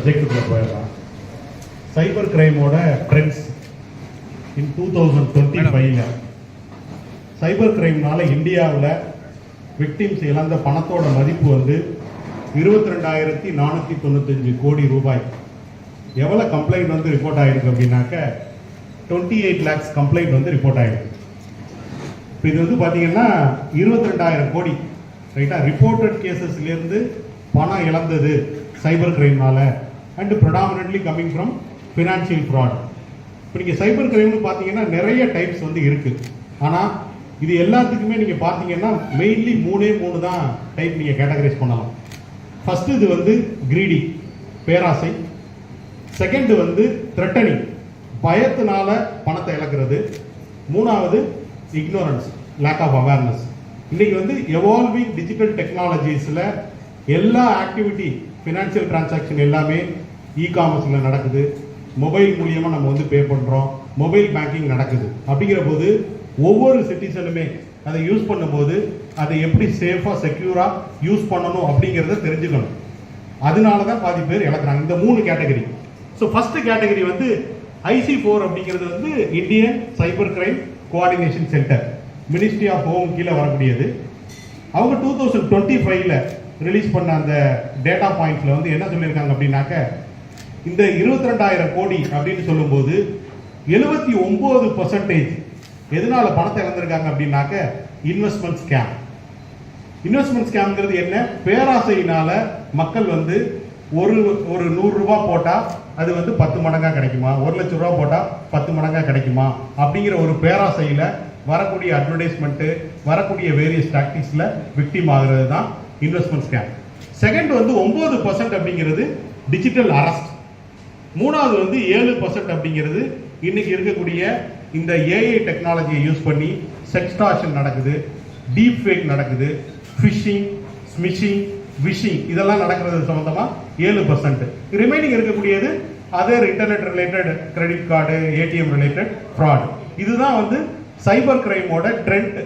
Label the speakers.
Speaker 1: சப்ஜெக்டுக்குள்ள போயிடலாம். சைபர் கிரைமோட ட்ரெண்ட்ஸ் இன் 2025 சைபர் கிரைம்னால இந்தியாவில் விக்டிம்ஸ் இழந்த பணத்தோட மதிப்பு வந்து 22,495 கோடி ரூபாய். எவ்வளோ கம்ப்ளைண்ட் வந்து ரிப்போர்ட் ஆகிருக்கு அப்படின்னாக்க 28 lakhs கம்ப்ளைண்ட் வந்து ரிப்போர்ட் ஆகிருக்கு. இப்போ இது வந்து பார்த்தீங்கன்னா 22,000 கோடி ரைட்டா ரிப்போர்ட்டட் கேசஸ்லேருந்து பணம் இழந்தது சைபர் கிரைம்னால and predominantly coming from financial fraud. இப்போ நீங்கள் சைபர் கிரைம்னு பார்த்தீங்கன்னா நிறைய டைப்ஸ் வந்து இருக்குது. ஆனால் இது எல்லாத்துக்குமே நீங்கள் பார்த்தீங்கன்னா மெயின்லி மூணு தான் டைப் நீங்கள் கேட்டகரைஸ் பண்ணலாம். ஃபஸ்ட்டு இது வந்து கிரீடி, பேராசை. செகண்ட் வந்து த்ரெட்டனிங், பயத்தினால பணத்தை இழக்கிறது. மூணாவது இக்னோரன்ஸ், லேக் ஆஃப் அவேர்னஸ். இன்னைக்கு வந்து எவால்விங் டிஜிட்டல் டெக்னாலஜிஸில் எல்லா ஆக்டிவிட்டி ஃபினான்ஷியல் டிரான்சாக்ஷன் எல்லாமே இ-காமர்ஸில் நடக்குது. மொபைல் மூலியமாக நம்ம வந்து பே பண்ணுறோம், மொபைல் பேங்கிங் நடக்குது. அப்படிங்கிற போது ஒவ்வொரு சிட்டிசனுமே அதை யூஸ் பண்ணும்போது அதை எப்படி சேஃபாக செக்யூராக யூஸ் பண்ணணும் அப்படிங்கிறத தெரிஞ்சுக்கணும். அதனால தான் பாதி பேர் இழக்கிறாங்க. இந்த 3 கேட்டகரி. ஸோ ஃபர்ஸ்ட் கேட்டகரி வந்து IC4 அப்படிங்கிறது வந்து Indian cyber crime coordination centre, ministry of home கீழே வரக்கூடியது. அவங்க 2025 ரிலீஸ் பண்ண அந்த டேட்டா பாயிண்ட்ஸில் வந்து என்ன சொல்லியிருக்காங்க அப்படின்னாக்க இந்த 22,000 கோடி அப்படின்னு சொல்லும்போது 79% எதனால பணத்தை இழந்திருக்காங்க அப்படின்னாக்க இன்வெஸ்ட்மெண்ட் ஸ்கேம். இன்வெஸ்ட்மெண்ட் ஸ்கேம்ங்கிறது என்ன? பேராசையினால மக்கள் வந்து ஒரு 100 ரூபாய் போட்டால் அது வந்து 10 மடங்கா கிடைக்குமா, 1 லட்சம் ரூபா போட்டால் 10 மடங்கா கிடைக்குமா அப்படிங்கிற ஒரு பேராசையில் வரக்கூடிய அட்வர்டைஸ்மெண்ட்டு, வரக்கூடிய வேரியஸ் டாக்டிக்ஸில் விக்டிம் ஆகிறது தான் இன்வெஸ்ட்மெண்ட் ஸ்கேம். செகண்ட் வந்து 9% அப்படிங்கிறது டிஜிட்டல் அரெஸ்ட். மூணாவது வந்து 7% அப்படிங்கிறது இன்னைக்கு இருக்கக்கூடிய இந்த ஏஐ டெக்னாலஜியை யூஸ் பண்ணி செக்ஸ்டார்ஷன் நடக்குது, டீப் ஃபேக் நடக்குது, ஃபிஷிங், ஸ்மிஷிங், விஷிங் இதெல்லாம் நடக்கிறது சம்பந்தமா 7%. ரிமைனிங் இருக்கக்கூடியது other internet related, credit card, ATM related fraud. இதுதான் வந்து சைபர் கிரைமோட ட்ரெண்ட்